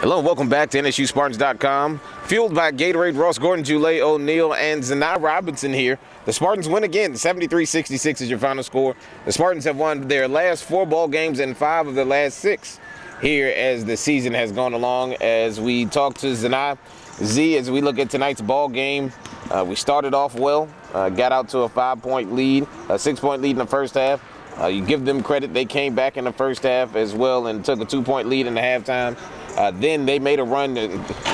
Hello, welcome back to NSUSpartans.com. Fueled by Gatorade, Ross Gordon, Jule O'Neal, and Zaynah Robinson here. The Spartans win again. 73-66 is your final score. The Spartans have won their last 4 ball games and 5 of the last 6 here as the season has gone along. As we talk to Zaynah, as we look at tonight's ball game, we started off well, got out to a 5-point lead, a 6-point lead in the first half. You give them credit, they came back in the first half as well and took a 2-point lead in the halftime. Then they made a run to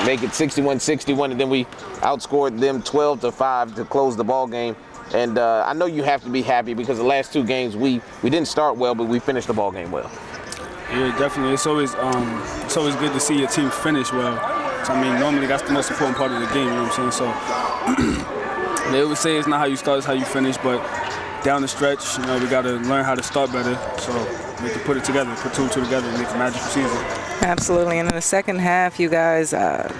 make it 61-61, and then we outscored them 12-5 to close the ball game. And I know you have to be happy because the last 2 games we didn't start well, but we finished the ball game well. Yeah, definitely. It's always good to see your team finish well. So, I mean, normally that's the most important part of the game. You know what I'm saying? So they always say it's not how you start, it's how you finish. But down the stretch, you know, we got to learn how to start better. So we have to put it together, put 2 and 2 together, and make a magical season. Absolutely, and in the second half, you guys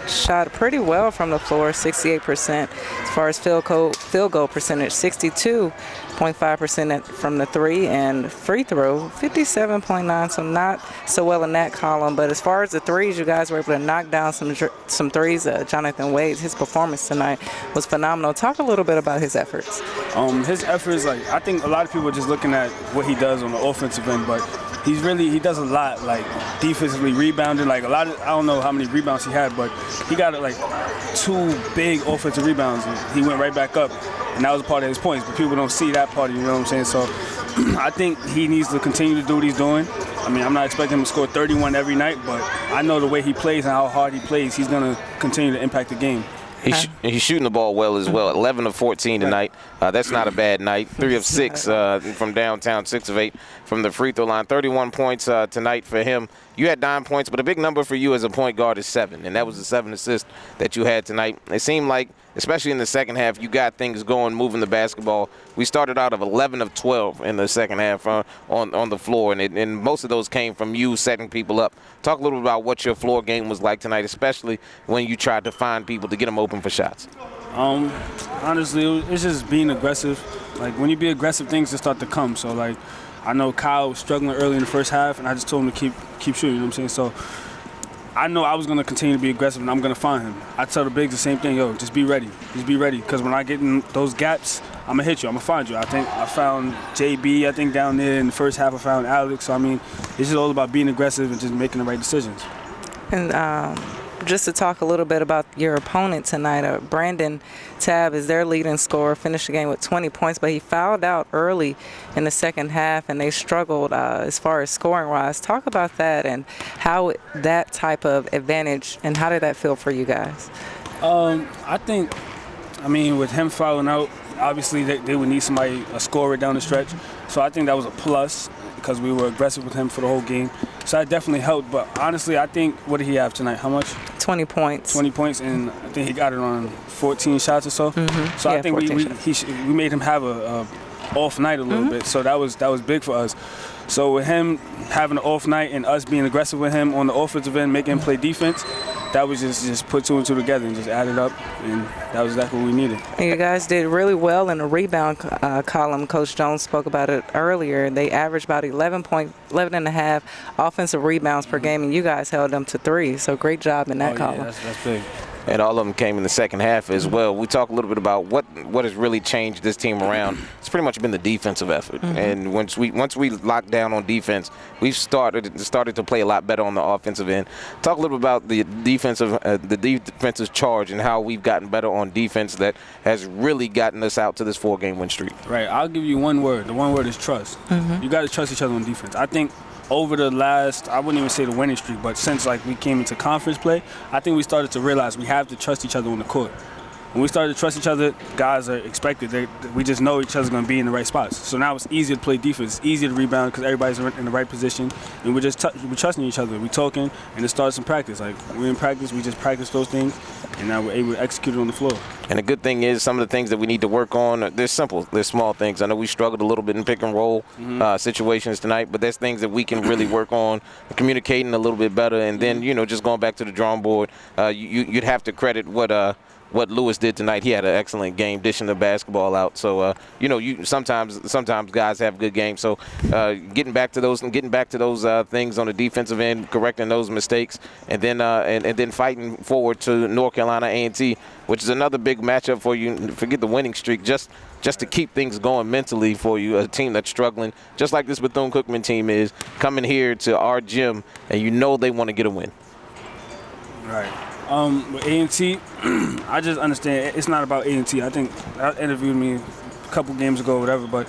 shot pretty well from the floor, 68%. As far as field goal percentage, 62.5% from the 3, and free throw, 57.9. So not so well in that column. But as far as the threes, you guys were able to knock down some threes. Jonathan Wade, his performance tonight was phenomenal. Talk a little bit about his efforts. His efforts, like I think a lot of people are just looking at what he does on the offensive end, but he does a lot, like defensively rebounding, like a lot of, I don't know how many rebounds he had, but he got like 2 big offensive rebounds and he went right back up, and that was a part of his points, but people don't see that part, you know what I'm saying? So I think he needs to continue to do what he's doing. I mean, I'm not expecting him to score 31 every night, but I know the way he plays and how hard he plays, he's going to continue to impact the game. He's shooting the ball well as well. 11 of 14 tonight. That's not a bad night. 3 of 6 from downtown, 6 of 8 from the free throw line. 31 points tonight for him. You had 9 points, but a big number for you as a point guard is 7, and that was the 7 assists that you had tonight. It seemed like, especially in the second half, you got things going, moving the basketball. We started out of 11 of 12 in the second half on the floor, and most of those came from you setting people up. Talk a little bit about what your floor game was like tonight, especially when you tried to find people to get them open for shots. Honestly, it's just being aggressive. Like, when you be aggressive, things just start to come. So, like, I know Kyle was struggling early in the first half, and I just told him to keep shooting, you know what I'm saying? So I know I was going to continue to be aggressive, and I'm going to find him. I tell the bigs the same thing, yo, just be ready. Just be ready, because when I get in those gaps, I'm going to hit you. I'm going to find you. I think I found JB, down there in the first half. I found Alex. So, I mean, it's just all about being aggressive and just making the right decisions. And just to talk a little bit about your opponent tonight, Brandon Tabb is their leading scorer, finished the game with 20 points, but he fouled out early in the second half, and they struggled as far as scoring-wise. Talk about that and how that type of advantage, and how did that feel for you guys? I think, with him fouling out, obviously they would need a scorer down the stretch. So I think that was a plus because we were aggressive with him for the whole game. So that definitely helped. But honestly, I think, what did he have tonight? How much? 20 points. 20 points, and I think he got it on 14 shots or so. Mm-hmm. So yeah, I think we made him have a off night a little bit. So that was big for us. So with him having an off night and us being aggressive with him on the offensive end, making him play defense, that was just put 2 and 2 together and just added up, and that was exactly what we needed. And you guys did really well in the rebound column. Coach Jones spoke about it earlier. They averaged about 11 and a half offensive rebounds per game, and you guys held them to 3. So great job in that column. Yeah, that's big. And all of them came in the second half as well. We talk a little bit about what has really changed this team around. It's pretty much been the defensive effort. Mm-hmm. And once we locked down on defense, we've started to play a lot better on the offensive end. Talk a little bit about the defensive charge and how we've gotten better on defense that has really gotten us out to this 4-game win streak. Right. I'll give you one word. The one word is trust. Mm-hmm. You got to trust each other on defense. I think over the last, I wouldn't even say the winning streak, but since we came into conference play, I think we started to realize we have to trust each other on the court. When we started to trust each other, guys are expected. We just know each other's going to be in the right spots. So now it's easier to play defense. It's easier to rebound because everybody's in the right position. And we're trusting each other. We're talking, and it starts in practice. Like, we're in practice, we just practice those things, and now we're able to execute it on the floor. And the good thing is some of the things that we need to work on, they're simple. They're small things. I know we struggled a little bit in pick and roll situations tonight, but there's things that we can really work on, communicating a little bit better. And then, just going back to the drawing board, you'd have to credit what what Lewis did tonight. He had an excellent game, dishing the basketball out. So sometimes guys have good games. So getting back to those things on the defensive end, correcting those mistakes, and then fighting forward to North Carolina A&T, which is another big matchup for you. Forget the winning streak, just to keep things going mentally for you. A team that's struggling, just like this Bethune-Cookman team is, coming here to our gym, and they want to get a win. Right. With A&T, I just understand it's not about A&T. I think that interviewed me a couple games ago, whatever, but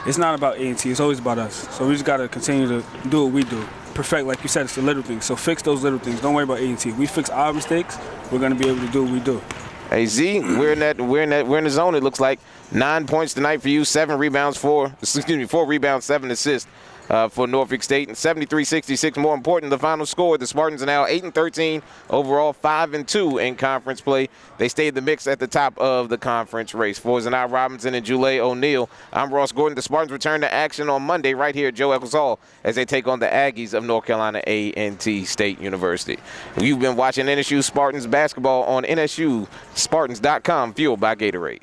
it's not about A&T. It's always about us. So we just got to continue to do what we do. Perfect, like you said, it's the little things. So fix those little things. Don't worry about A&T. We fix our mistakes, we're going to be able to do what we do. Hey Z, we're in the zone. It looks like 9 points tonight for you, 4 rebounds, 7 assists for Norfolk State, and 73-66. More important, the final score: the Spartans are now 8-13 overall, 5-2 in conference play. They stayed the mix at the top of the conference race. For Zaynah Robinson and Julie O'Neal, I'm Ross Gordon. The Spartans return to action on Monday right here at Joe Eccles Hall as they take on the Aggies of North Carolina A&T State University. You've been watching NSU Spartans basketball on NSUSpartans.com, fueled by Gatorade.